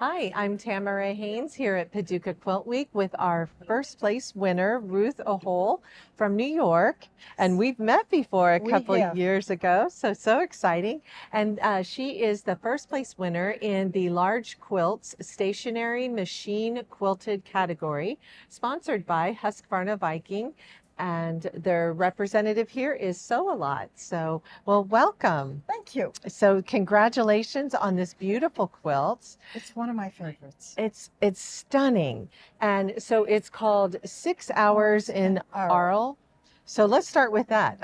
Hi, I'm Tamara Haynes here at Paducah Quilt Week with our first place winner, Ruth Ohol from New York. And we've met before a We couple of have. years ago, so exciting. And she is the first place winner in the large quilts stationary machine quilted category, sponsored by Husqvarna Viking. And their representative here is Sew A Lot. So, well, welcome. Thank you. So congratulations on this beautiful quilt. It's one of my favorites. It's stunning. And so it's called 6 Hours in ARLES. So let's start with that.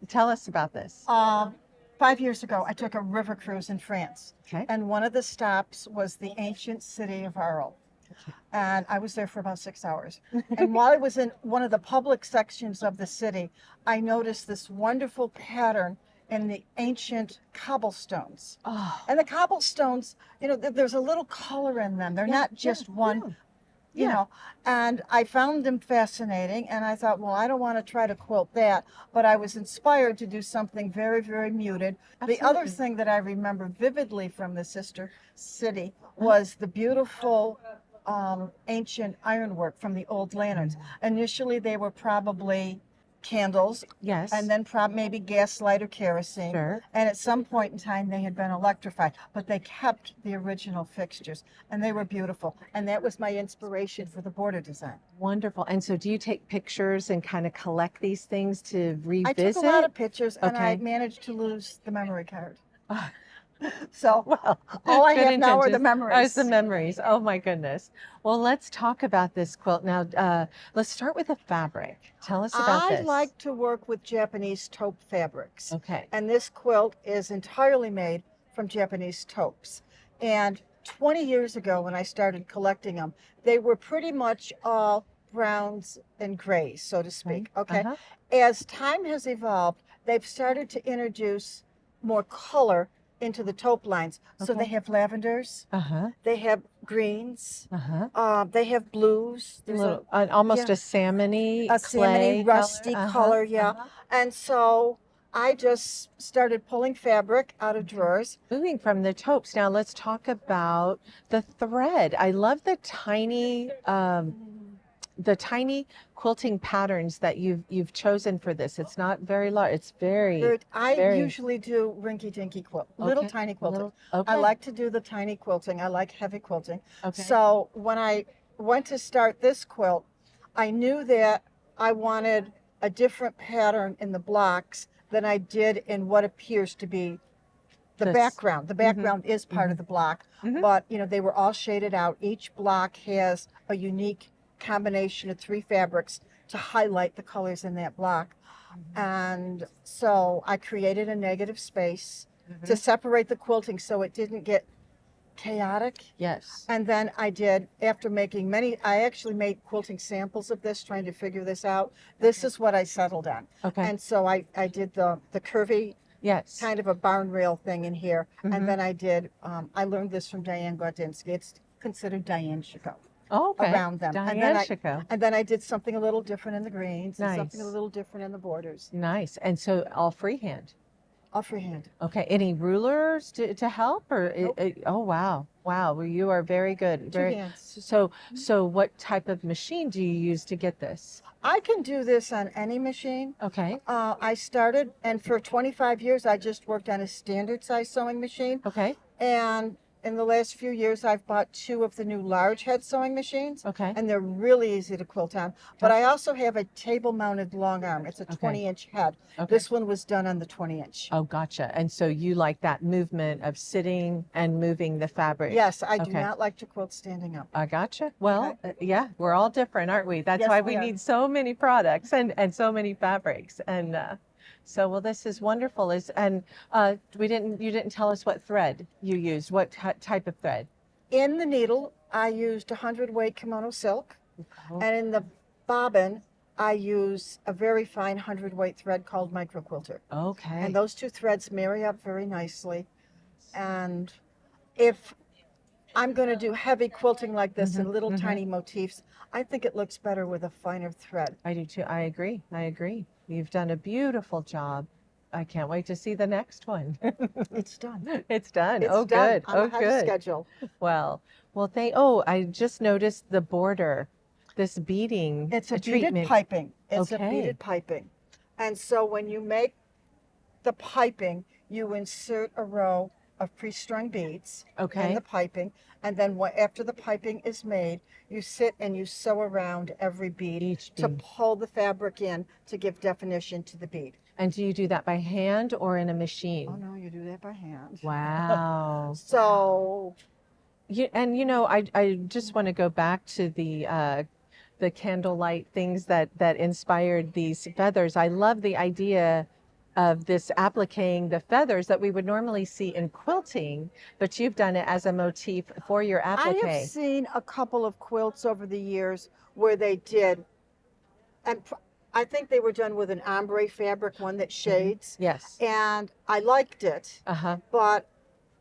Tell us about this. 5 years ago, I took a river cruise in France, Okay. and one of the stops was the ancient city of Arles. And I was there for about 6 hours. And while I was in one of the public sections of the city, I noticed this wonderful pattern in the ancient cobblestones. Oh, And the cobblestones, there's a little color in them. They're yeah, not just yeah, one, you yeah. know. And I found them fascinating. And I thought, well, I don't want to try to quilt that. But I was inspired to do something very, very muted. The other Absolutely. thing that I remember vividly from the sister city was the beautiful ancient ironwork from the old lanterns. Initially, they were probably candles, Yes. and then maybe gaslight or kerosene. Sure. And at some point in time, they had been electrified, but they kept the original fixtures, and they were beautiful. And that was my inspiration for the border design. Wonderful. And so do you take pictures and kind of collect these things to I revisit? took a lot of pictures, and I Okay. managed to lose the memory card. Ah, So well, all I good have now are the intentions. Oh, it's memories. the memories. Oh my goodness. Well, let's talk about this quilt now. Let's start with the fabric. Tell us about I this. like to work with Japanese taupe fabrics. Okay. And this quilt is entirely made from Japanese taupes. And 20 years ago, when I started collecting them, they were pretty much all browns and grays, so to speak. Okay. Uh-huh. As time has evolved, they've started to introduce more color into the taupe lines. So Okay. they have lavenders, Uh-huh. they have greens, Uh-huh. they have blues. There's Almost yeah, a salmon-y a clay salmony, rusty color. color, yeah. Uh-huh. And so I just started pulling fabric out of drawers. Moving from the taupes, now let's talk about the thread. I love the tiny quilting patterns that you've chosen for this. It's not very large. It's very, I very usually do rinky-dinky quilt, little okay. tiny quilting. Okay. I like to do the tiny quilting. I like heavy quilting. Okay. So when I went to start this quilt, I knew that I wanted a different pattern in the blocks than I did in what appears to be the This. background. The background is part of the block, Mhm. but they were all shaded out. Each block has a unique combination of three fabrics to highlight the colors in that block. And so I created a negative space to separate the quilting so it didn't get chaotic. Yes. And then after making I actually made quilting samples of this, trying to figure this out. This is what I settled on. Okay. And so I did the curvy Yes. kind of a barn rail thing in here. Mhm. And then I learned this from Diane Gaudinsky. It's considered Diane Chico Oh, okay. around them. Diane Chico. And then I did something a little different in the greens and something a Nice. little different in the borders. Nice. And so all freehand. All freehand. Okay. Any rulers to help or Nope. oh wow. Wow. Well, you are very good. Two Very hands. so what type of machine do you use to get this? I can do this on any machine. Okay. I started, and for 25 years, I just worked on a standard size sewing machine. Okay. And in the last few years, I've bought two of the new large head sewing machines. Okay. And they're really easy to quilt on. But I also have a table mounted long arm. It's a 20-inch head. Okay. This one was done on the 20-inch. Oh, gotcha. And so you like that movement of sitting and moving the fabric. Yes, I do Okay. not like to quilt standing up. I gotcha. Well, yeah, we're all different, aren't we? That's Yes, why we we are. need so many products and so many fabrics. And so, well, this is wonderful. You didn't tell us what thread you used. What type of thread? In the needle, I used 100-weight kimono silk. Oh, And in the bobbin, I use a very fine 100-weight thread called micro quilter. okay. And those two threads marry up very nicely. And if I'm going to do heavy quilting like this in little tiny motifs, I think it looks better with a finer thread. I do too. I agree. You've done a beautiful job I can't wait to see the next one. It's done. It's done. It's Oh, done. good. I'm Oh, ahead of good. schedule. Well, oh, I just noticed the border, this beading It's a beaded treatment. piping. It's a Okay. beaded piping. And so when you make the piping, you insert a row of pre-strung beads Okay. in the piping. And then after the piping is made, you sit and you sew around every bead Each to bead. pull the fabric in to give definition to the bead. And do you do that by hand or in a machine? Oh no, you do that by hand. Wow. So And I just want to go back to the candlelight things that inspired these feathers. I love the idea of this appliquing the feathers that we would normally see in quilting, but you've done it as a motif for your I applique. have seen a couple of quilts over the years where they did, and I think they were done with an ombre fabric, one that shades, Yes. and I liked it, Uh-huh. but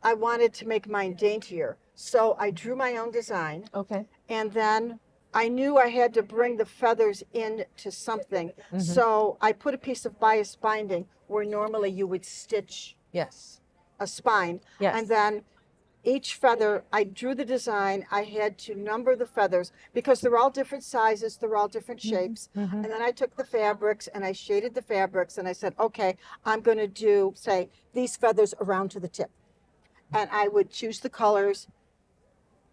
I wanted to make mine daintier. So I drew my own design, Okay. and then I knew I had to bring the feathers into something. So I put a piece of bias binding where normally you would stitch Yes. a spine. Yes. And then each feather, I drew the design. I had to number the feathers because they're all different sizes, they're all different shapes. And then I took the fabrics and I shaded the fabrics and I said, okay, I'm going to do, say, these feathers around to the tip. And I would choose the colors,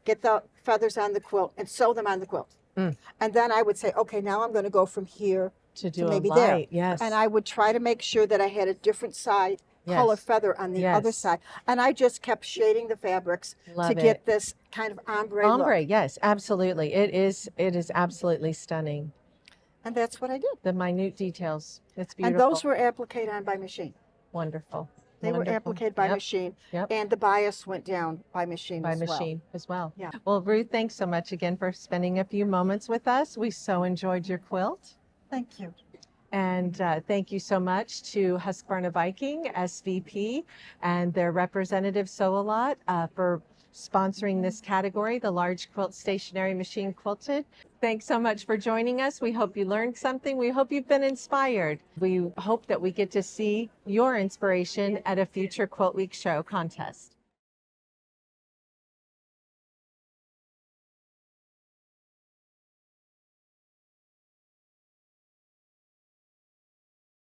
get the feathers on the quilt and sew them on the quilt. And then I would say, okay, now I'm going to go from here To do maybe a there. light. Yes. And I would try to make sure that I had a different side color Yes. feather on the other Yes. side. And I just kept shading the fabrics Love to get it. this kind of ombre Ombre, look. yes, absolutely. It is absolutely stunning. And that's what I did. The minute details. It's And beautiful. those were appliqued on by machine. Wonderful. They were Wonderful. appliqued by Yep. machine. Yep. And the bias went down by machine By as well. machine as well. Yeah. Well, Ruth, thanks so much again for spending a few moments with us. We so enjoyed your quilt. Thank you. And thank you so much to Husqvarna Viking, SVP, and their representative Sew-A-Lot for sponsoring this category, the large quilt stationary machine quilted. Thanks so much for joining us. We hope you learned something. We hope you've been inspired. We hope that we get to see your inspiration at a future Quilt Week show contest.